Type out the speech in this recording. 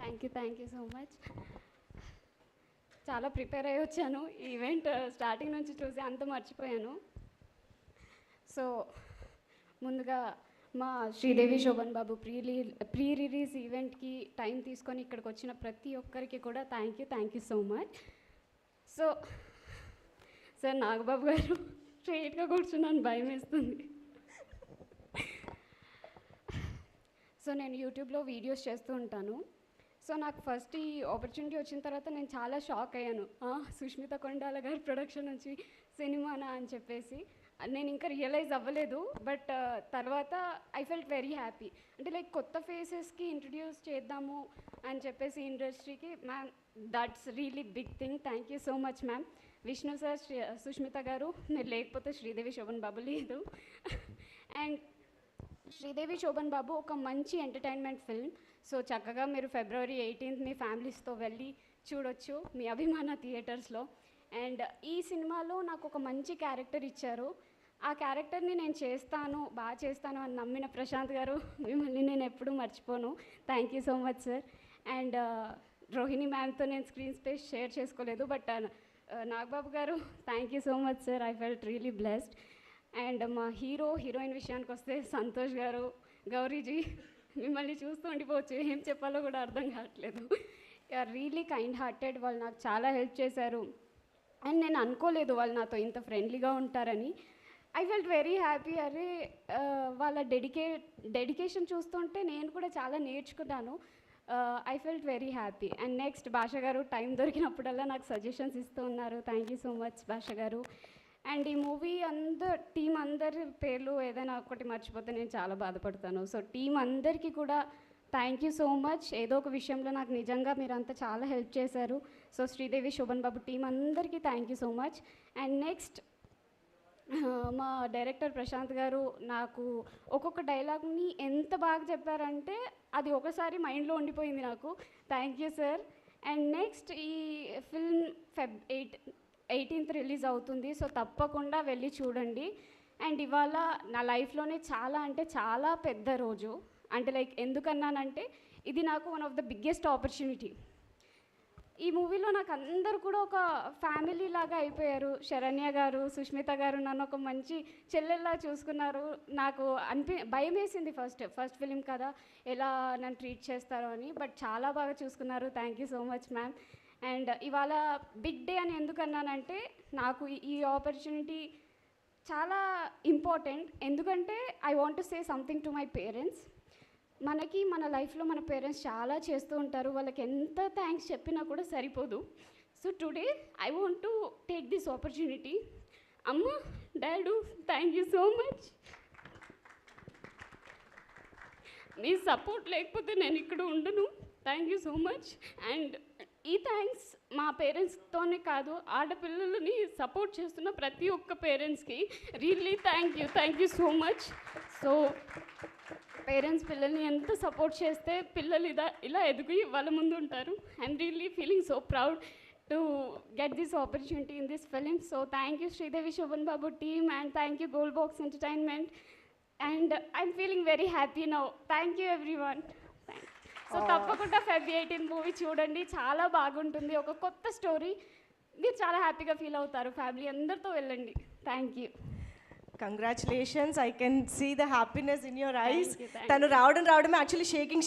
Thank you so much. చాలా prepare అయ్యి వచ్చాను. ఈవెంట్ స్టార్టింగ్ నుంచి చూసి అంత మర్చిపోయాను. సో ముందుగా మా శ్రీదేవి శోభన్ బాబు ప్రీ రిలీజ్ ఈవెంట్కి టైం తీసుకొని ఇక్కడికి వచ్చిన ప్రతి ఒక్కరికి కూడా thank you so much. So sir Nagababu గారు స్ట్రైట్గా కూర్చున్నాను, భయం వేస్తుంది. సో నేను యూట్యూబ్లో వీడియోస్ చేస్తూ ఉంటాను. సో నాకు ఫస్ట్ ఈ ఆపర్చునిటీ వచ్చిన తర్వాత నేను చాలా షాక్ అయ్యాను. సుష్మిత కొండాల గారి ప్రొడక్షన్ నుంచి సినిమానా అని చెప్పేసి నేను ఇంకా రియలైజ్ అవ్వలేదు. బట్ తర్వాత ఐ ఫెల్ట్ వెరీ హ్యాపీ. అంటే లైక్ కొత్త ఫేసెస్కి ఇంట్రడ్యూస్ చేద్దాము అని చెప్పేసి ఇండస్ట్రీకి. Ma'am, that's really big thing. Thank you so much ma'am. Vishnu sir, Sushmita garu, మీరు లేకపోతే శ్రీదేవి శోభన్ బాబు లేదు. అండ్ శ్రీదేవి శోభన్ బాబు ఒక మంచి ఎంటర్టైన్మెంట్ ఫిల్మ్. సో చక్కగా మీరు February 18th మీ ఫ్యామిలీస్తో వెళ్ళి చూడొచ్చు మీ అభిమాన థియేటర్స్లో. అండ్ ఈ సినిమాలో నాకు ఒక మంచి క్యారెక్టర్ ఇచ్చారు. ఆ క్యారెక్టర్ని నేను బాగా చేస్తాను అని నమ్మిన ప్రశాంత్ గారు, మిమ్మల్ని నేను ఎప్పుడూ మర్చిపోను. Thank you so much sir. And Rohini మ్యామ్తో నేను స్క్రీన్ స్పేస్ షేర్ చేసుకోలేదు. But Nagababu garu, thank you so much sir. I felt really blessed. And మా హీరోయిన్ విషయానికి వస్తే సంతోష్ గారు, గౌరీజీ, మిమ్మల్ని చూస్తూ ఉండిపోవచ్చు, ఏం చెప్పాలో కూడా అర్థం కావట్లేదు. You're really kind hearted. వాళ్ళు నాకు చాలా హెల్ప్ చేశారు. అండ్ నేను అనుకోలేదు వాళ్ళు నాతో ఇంత ఫ్రెండ్లీగా ఉంటారని. I felt very happy. అరే వాళ్ళ డెడికేషన్ చూస్తుంటే నేను కూడా చాలా నేర్చుకున్నాను. I felt very happy. And next భాష గారు టైం దొరికినప్పుడల్లా నాకు సజెషన్స్ ఇస్తూ ఉన్నారు. థ్యాంక్ యూ సో మచ్ భాష గారు. అండ్ ఈ మూవీ టీం అందరి పేర్లు ఏదైనా ఒకటి మర్చిపోతే నేను చాలా బాధపడతాను. సో టీం అందరికీ కూడా థ్యాంక్ యూ సో మచ్. ఏదో ఒక విషయంలో నాకు నిజంగా మీరంతా చాలా హెల్ప్ చేశారు. సో శ్రీదేవి శోభన్ బాబు టీం అందరికీ thank you so much. And next మా డైరెక్టర్ ప్రశాంత్ గారు నాకు ఒక్కొక్క డైలాగ్ని ఎంత బాగా చెప్పారంటే అది ఒకసారి మైండ్లో ఉండిపోయింది నాకు. Thank you sir. And next ఈ ఫిల్మ్ Feb 18th రిలీజ్ అవుతుంది. సో తప్పకుండా వెళ్ళి చూడండి. అండ్ ఇవాళ నా లైఫ్లోనే చాలా అంటే చాలా పెద్ద రోజు. అంటే లైక్ ఎందుకన్నానంటే ఇది నాకు one of the biggest opportunity. ఈ మూవీలో నాకు అందరూ కూడా ఒక ఫ్యామిలీ లాగా అయిపోయారు. శరణ్య గారు, సుష్మిత గారు నన్ను ఒక మంచి చెల్లెల్లా చూసుకున్నారు. నాకు భయం వేసింది ఫస్ట్ ఫిలిం కదా, ఎలా నన్ను ట్రీట్ చేస్తారో అని. బట్ చాలా బాగా చూసుకున్నారు. Thank you so much ma'am. And ఇవాళ బిగ్ డే అని ఎందుకన్నానంటే నాకు ఈ ఆపర్చునిటీ చాలా ఇంపార్టెంట్. ఎందుకంటే I want to say something to my parents. మన లైఫ్లో మన పేరెంట్స్ చాలా చేస్తూ ఉంటారు. వాళ్ళకి ఎంత థ్యాంక్స్ చెప్పినా కూడా సరిపోదు. So today I want to take this opportunity. అమ్మ, డాడూ, థ్యాంక్ యూ సో మచ్. మీ సపోర్ట్ లేకపోతే నేను ఇక్కడ ఉండను. Thank you so much. And ఈ థ్యాంక్స్ మా పేరెంట్స్తోనే కాదు, ఆడపిల్లలని సపోర్ట్ చేస్తున్న ప్రతి ఒక్క పేరెంట్స్కి really thank you so much. So parents పిల్లల్ని ఎంత సపోర్ట్ చేస్తే పిల్లలు ఇలా ఎదిగి వాళ్ళ ముందు ఉంటారు. I'm really feeling so proud to get this opportunity in this film. So thank you Sridevi Shoban Babu team and thank you Gold Box Entertainment. And I'm feeling very happy now. Thank you everyone. So తప్పకుండా Feb 18 movie చూడండి, చాలా బాగుంటుంది. ఒక కొత్త story, మీరు చాలా హ్యాపీగా feel అవుతారు. ఫ్యామిలీ అందరితో వెళ్ళండి. Thank you. Congratulations. I can see the happiness in your eyes. తను రావడమే యాక్చువల్లీ షేకింగ్